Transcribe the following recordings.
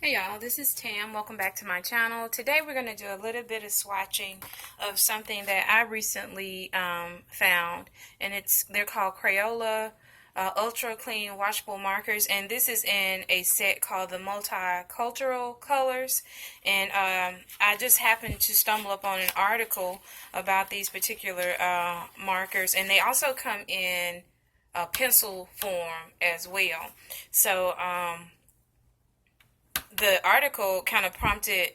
Hey y'all, this is Tam. Welcome back to my channel. Today we're going to do a little bit of swatching of something that I recently found, and they're called Crayola Ultra Clean Washable Markers, and this is in a set called the Multicultural Colors. And I just happened to stumble upon an article about these particular markers, and they also come in pencil form as well. So the article kind of prompted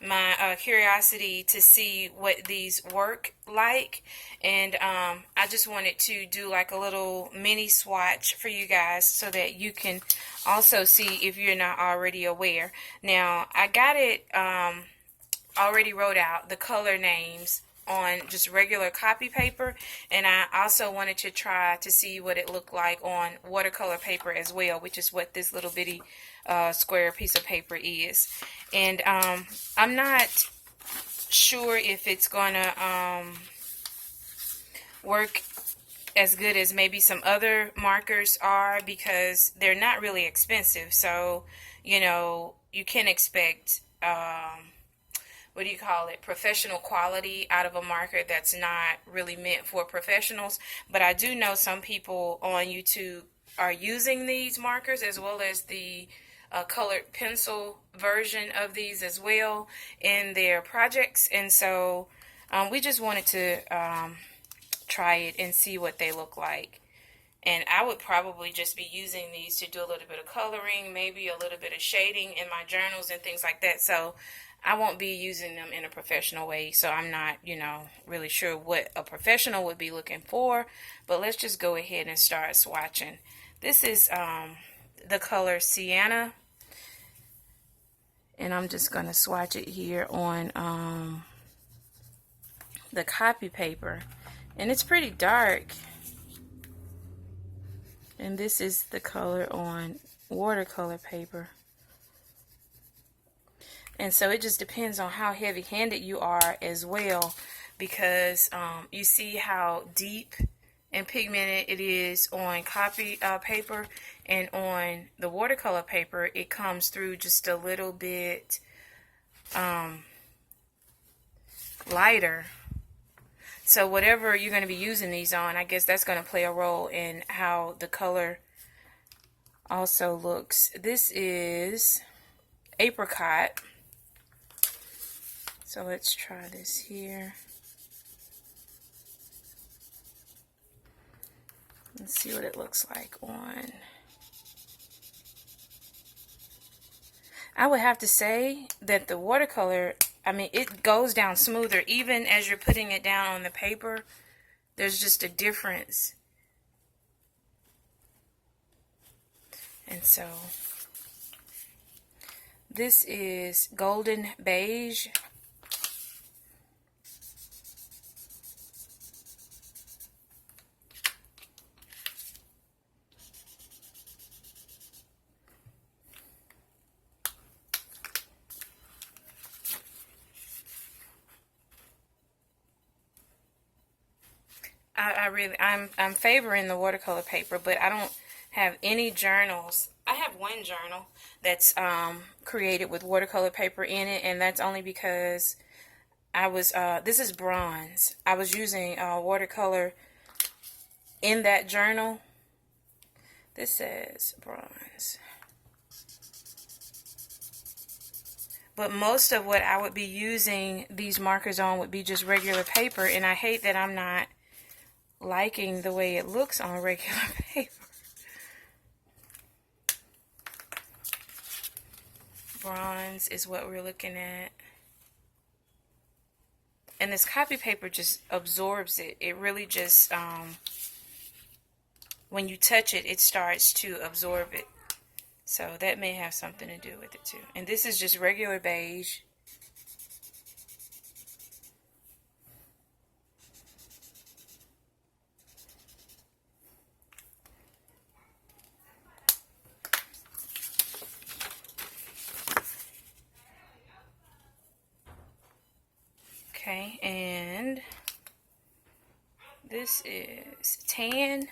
my curiosity to see what these work like, and I just wanted to do like a little mini swatch for you guys so that you can also see if you're not already aware. Now I got it already wrote out the color names on just regular copy paper, and I also wanted to try to see what it looked like on watercolor paper as well, which is what this little bitty square piece of paper is. And I'm not sure if it's gonna work as good as maybe some other markers are, because they're not really expensive, so you know you can expect what do you call it, professional quality out of a marker that's not really meant for professionals. But I do know some people on YouTube are using these markers as well as the colored pencil version of these as well in their projects, and so we just wanted to try it and see what they look like. And I would probably just be using these to do a little bit of coloring, maybe a little bit of shading in my journals and things like that. So I won't be using them in a professional way, so I'm not, really sure what a professional would be looking for. But let's just go ahead and start swatching. This is the color Sienna, and I'm just going to swatch it here on the copy paper. And it's pretty dark. And this is the color on watercolor paper. And so it just depends on how heavy-handed you are as well, because you see how deep and pigmented it is on copy paper, and on the watercolor paper it comes through just a little bit lighter. So whatever you're going to be using these on, I guess that's going to play a role in how the color also looks. This is apricot. So let's try this here. Let's see what it looks like on. I would have to say that the watercolor, it goes down smoother even as you're putting it down on the paper. There's just a difference. And so this is golden beige. I'm favoring the watercolor paper, but I don't have any journals. I have one journal that's created with watercolor paper in it, and that's only because I was this is bronze. I was using watercolor in that journal. This says bronze. But most of what I would be using these markers on would be just regular paper, and I hate that I'm not liking the way it looks on regular paper. Bronze is what we're looking at. And this copy paper just absorbs it. It really just, when you touch it, it starts to absorb it. So that may have something to do with it too. And this is just regular beige. Okay, and this is tan.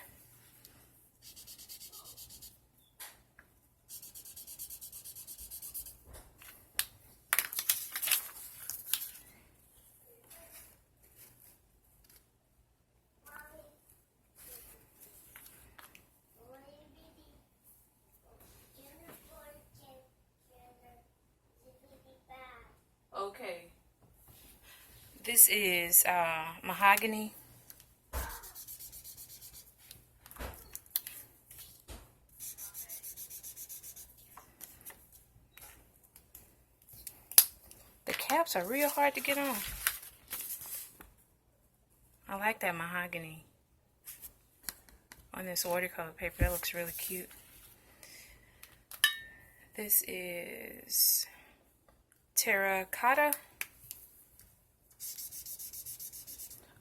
This is mahogany. The caps are real hard to get on. I like that mahogany on this watercolor paper. That looks really cute. This is terracotta.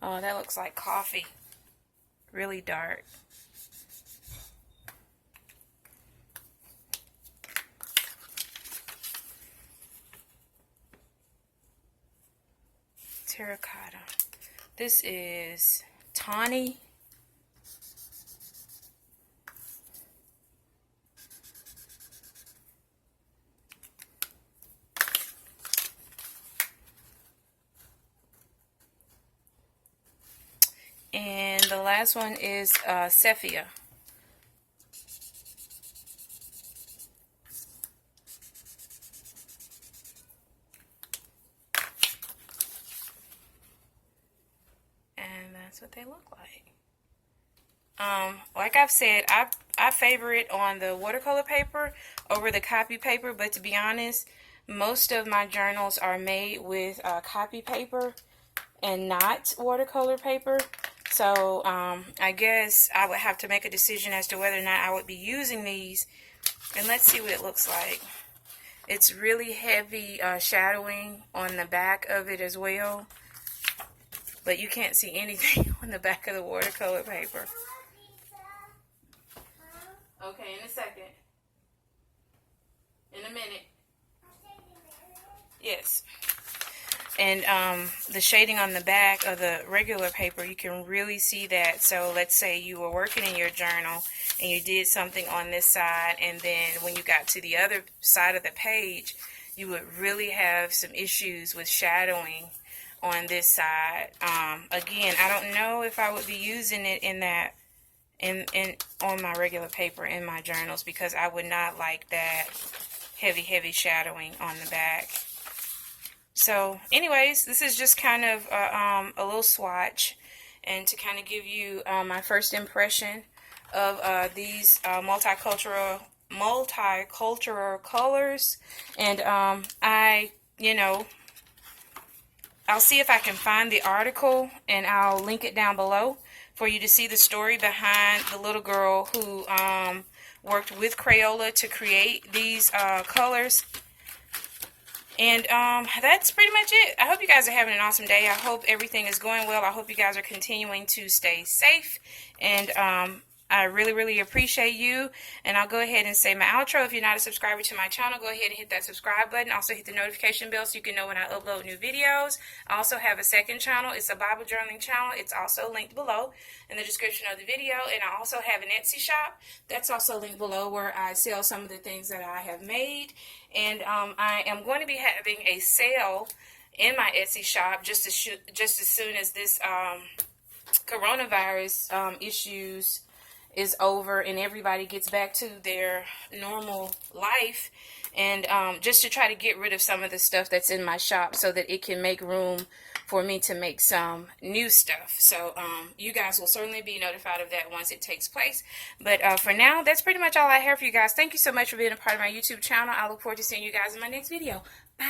Oh, that looks like coffee. Really dark. Terracotta. This is tawny. And the last one is sepia. And that's what they look like. Like I've said, I favor it on the watercolor paper over the copy paper, but to be honest, most of my journals are made with copy paper and not watercolor paper. So I guess I would have to make a decision as to whether or not I would be using these. And let's see what it looks like. It's really heavy shadowing on the back of it as well. But you can't see anything on the back of the watercolor paper. Okay, in a second. In a minute. Yes. And the shading on the back of the regular paper, you can really see that. So let's say you were working in your journal and you did something on this side, and then when you got to the other side of the page, you would really have some issues with shadowing on this side. Again, I don't know if I would be using it in that on my regular paper in my journals, because I would not like that heavy shadowing on the back. So anyways, this is just kind of a little swatch, and to kind of give you my first impression of these multicultural colors. And I'll see if I can find the article, and I'll link it down below for you to see the story behind the little girl who worked with Crayola to create these colors. And that's pretty much it. I hope you guys are having an awesome day. I hope everything is going well. I hope you guys are continuing to stay safe. And I really appreciate you. And I'll go ahead and say my outro. If you're not a subscriber to my channel, go ahead and hit that subscribe button. Also hit the notification bell so you can know when I upload new videos. I also have a second channel. It's a Bible journaling channel. It's also linked below in the description of the video. And I also have an Etsy shop. That's also linked below, where I sell some of the things that I have made. And I am going to be having a sale in my Etsy shop just as soon as this coronavirus issues is over and everybody gets back to their normal life, and just to try to get rid of some of the stuff that's in my shop so that it can make room for me to make some new stuff. So you guys will certainly be notified of that once it takes place. But for now, that's pretty much all I have for you guys. Thank you so much for being a part of my YouTube channel. I look forward to seeing you guys in my next video. Bye.